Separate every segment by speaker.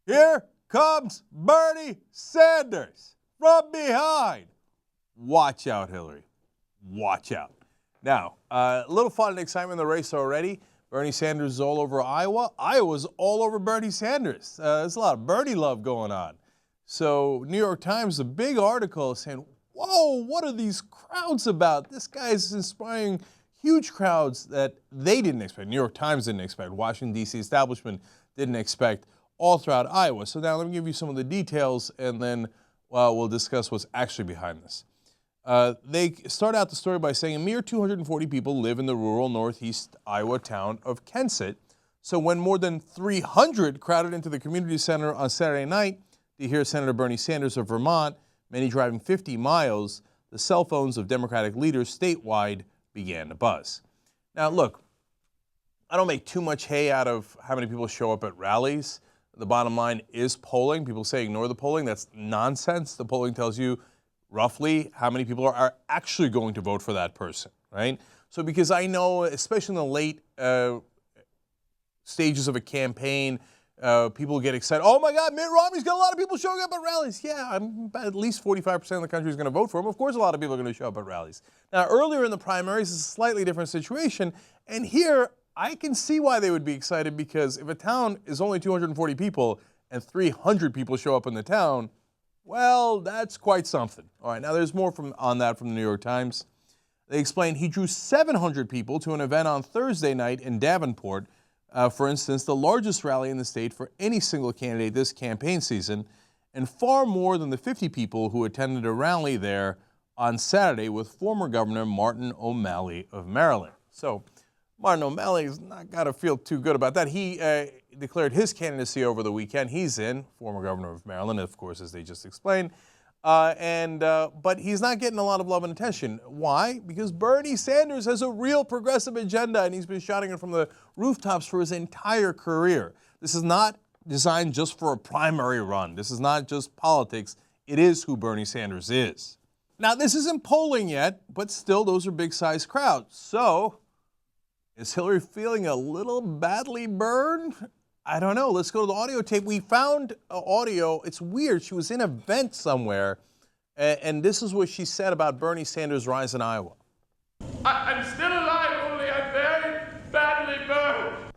Speaker 1: Here comes Bernie Sanders from behind. Watch out, Hillary. Watch out. Now, a little fun and excitement in the race already. Bernie Sanders is all over Iowa. Iowa's all over Bernie Sanders. There's a lot of Bernie love going on. So, New York Times, a big article saying, whoa, what are these crowds about? This guy is inspiring huge crowds that they didn't expect. New York Times didn't expect. Washington, D.C. establishment didn't expect all throughout Iowa. So now let me give you some of the details, and then we'll discuss what's actually behind this. They start out the story by saying a mere 240 people live in the rural northeast Iowa town of Kensett. So when more than 300 crowded into the community center on Saturday night to hear Senator Bernie Sanders of Vermont, many driving 50 miles, the cell phones of Democratic leaders statewide began to buzz. Now look, I don't make too much hay out of how many people show up at rallies. The bottom line is polling. People say ignore the polling. That's nonsense. The polling tells you roughly how many people are actually going to vote for that person, right? So because I know, especially in the late stages of a campaign, people get excited. Oh my God, Mitt Romney's got a lot of people showing up at rallies. Yeah, at least 45% of the country is going to vote for him. Of course, a lot of people are going to show up at rallies. Now, earlier in the primaries, it's a slightly different situation. And here, I can see why they would be excited, because if a town is only 240 people and 300 people show up in the town, well, that's quite something. All right, now there's more on that from the New York Times. They explained he drew 700 people to an event on Thursday night in Davenport, for instance, the largest rally in the state for any single candidate this campaign season, and far more than the 50 people who attended a rally there on Saturday with former Governor Martin O'Malley of Maryland. So Martin O'Malley's not got to feel too good about that. He declared his candidacy over the weekend. He's in, former governor of Maryland, of course, as they just explained. But he's not getting a lot of love and attention. Why? Because Bernie Sanders has a real progressive agenda, and he's been shouting it from the rooftops for his entire career. This is not designed just for a primary run. This is not just politics. It is who Bernie Sanders is. Now, this isn't polling yet, but still, those are big-sized crowds. So, is Hillary feeling a little badly burned? I don't know. Let's go to the audio tape. We found audio. It's weird. She was in an event somewhere, and this is what she said about Bernie Sanders' rise in Iowa.
Speaker 2: I'm still alive, only I'm very badly burned.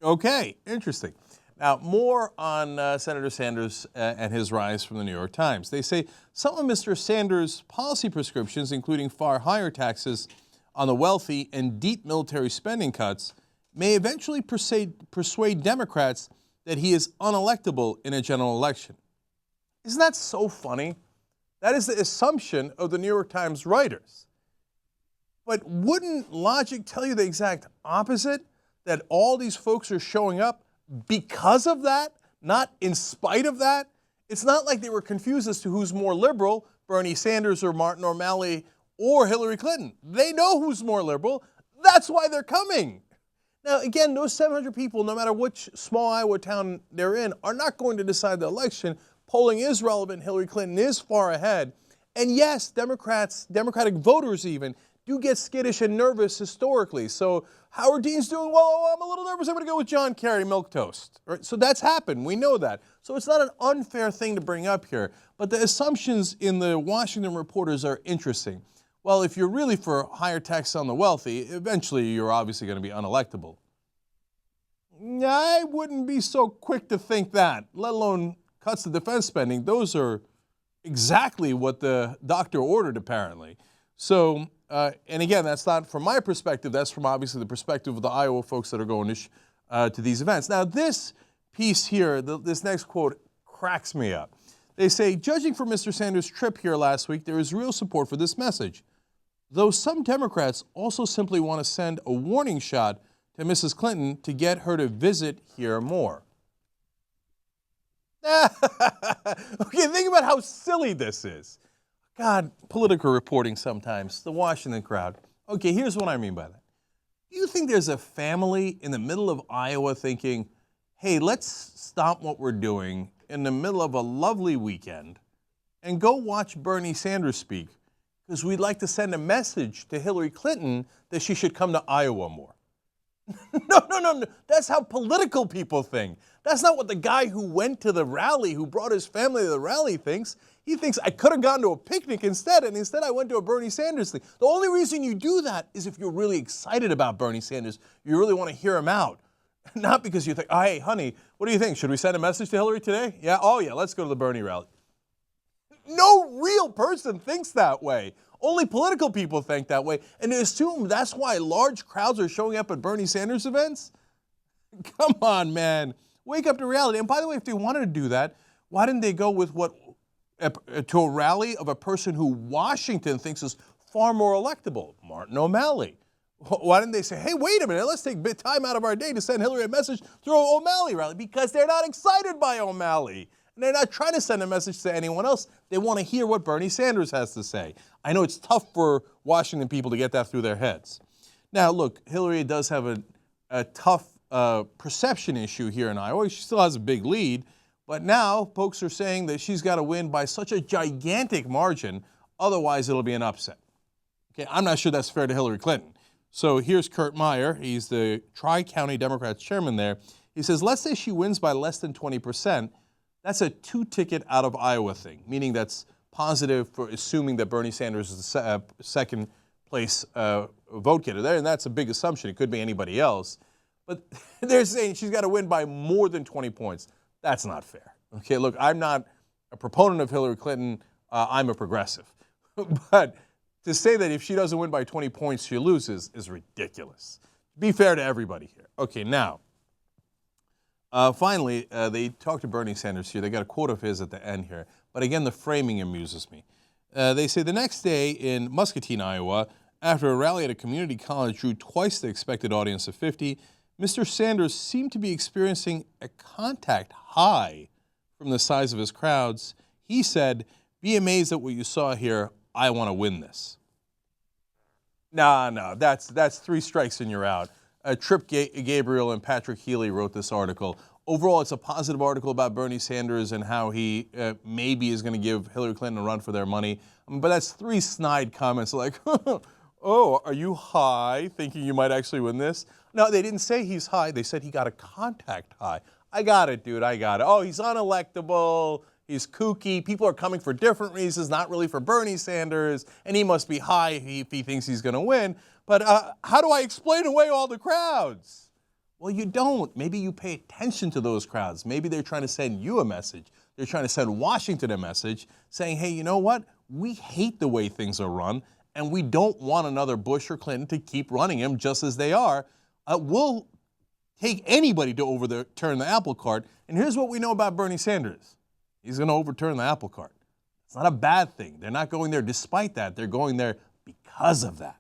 Speaker 1: Okay, interesting. Now, more on Senator Sanders and his rise from the New York Times. They say some of Mr. Sanders' policy prescriptions, including far higher taxes on the wealthy and deep military spending cuts, may eventually persuade Democrats that he is unelectable in a general election. Isn't that so funny? That is the assumption of the New York Times writers. But wouldn't logic tell you the exact opposite? That all these folks are showing up because of that, not in spite of that? It's not like they were confused as to who's more liberal, Bernie Sanders or Martin O'Malley or Hillary Clinton. They know who's more liberal. That's why they're coming. Now, again, those 700 people, no matter which small Iowa town they're in, are not going to decide the election. Polling is relevant. Hillary Clinton is far ahead. And yes, Democratic voters even, do get skittish and nervous historically. So Howard Dean's doing, well, oh, I'm a little nervous. I'm going to go with John Kerry, milquetoast. Right? So that's happened. We know that. So it's not an unfair thing to bring up here. But the assumptions in the Washington reporters are interesting. Well, if you're really for higher taxes on the wealthy, eventually you're obviously going to be unelectable. I wouldn't be so quick to think that, let alone cuts to defense spending. Those are exactly what the doctor ordered, apparently. So, and again, that's not from my perspective. That's from obviously the perspective of the Iowa folks that are going to these events. Now, this piece here, this next quote cracks me up. They say, judging from Mr. Sanders' trip here last week, there is real support for this message. Though some Democrats also simply want to send a warning shot to Mrs. Clinton to get her to visit here more. Okay, think about how silly this is. God, political reporting sometimes, the Washington crowd. Okay, here's what I mean by that. Do you think there's a family in the middle of Iowa thinking, hey, let's stop what we're doing in the middle of a lovely weekend and go watch Bernie Sanders speak because we'd like to send a message to Hillary Clinton that she should come to Iowa more? No. That's how political people think. That's not what the guy who went to the rally, who brought his family to the rally thinks. He thinks, I could have gone to a picnic instead, and instead I went to a Bernie Sanders thing. The only reason you do that is if you're really excited about Bernie Sanders. You really want to hear him out. Not because you think, oh, hey, honey, what do you think? Should we send a message to Hillary today? Yeah? Oh, yeah, let's go to the Bernie rally. No real person thinks that way. Only political people think that way. And to assume that's why large crowds are showing up at Bernie Sanders events? Come on, man. Wake up to reality. And by the way, if they wanted to do that, why didn't they go with to a rally of a person who Washington thinks is far more electable, Martin O'Malley? Why didn't they say, hey, wait a minute, let's take a bit time out of our day to send Hillary a message through an O'Malley rally? Because they're not excited by O'Malley. And they're not trying to send a message to anyone else. They want to hear what Bernie Sanders has to say. I know it's tough for Washington people to get that through their heads. Now, look, Hillary does have a tough perception issue here in Iowa. She still has a big lead. But now folks are saying that she's got to win by such a gigantic margin, otherwise it'll be an upset. Okay, I'm not sure that's fair to Hillary Clinton. So here's Kurt Meyer. He's the Tri-County Democrats chairman there. He says, let's say she wins by less than 20%. That's a two-ticket out of Iowa thing, meaning that's positive for assuming that Bernie Sanders is the second place vote getter there, and that's a big assumption. It could be anybody else. But they're saying she's got to win by more than 20 points. That's not fair. Okay, look, I'm not a proponent of Hillary Clinton. I'm a progressive. But to say that if she doesn't win by 20 points, she loses is ridiculous. Be fair to everybody here. Okay, now, finally, they talked to Bernie Sanders here. They got a quote of his at the end here. But again, the framing amuses me. They say the next day in Muscatine, Iowa, after a rally at a community college drew twice the expected audience of 50, Mr. Sanders seemed to be experiencing a contact high from the size of his crowds. He said, be amazed at what you saw here. I want to win this. No, that's three strikes and you're out. Trip Gabriel and Patrick Healy wrote this article. Overall, it's a positive article about Bernie Sanders and how he maybe is going to give Hillary Clinton a run for their money. But that's three snide comments like, oh, are you high thinking you might actually win this? No, they didn't say he's high. They said he got a contact high. I got it, dude. I got it. Oh, he's unelectable. He's kooky. People are coming for different reasons, not really for Bernie Sanders. And he must be high if he thinks he's going to win. But how do I explain away all the crowds? Well, you don't. Maybe you pay attention to those crowds. Maybe they're trying to send you a message. They're trying to send Washington a message saying, hey, you know what? We hate the way things are run, and we don't want another Bush or Clinton to keep running them just as they are. We'll take anybody to overturn the apple cart. And here's what we know about Bernie Sanders. He's going to overturn the apple cart. It's not a bad thing. They're not going there despite that. They're going there because of that.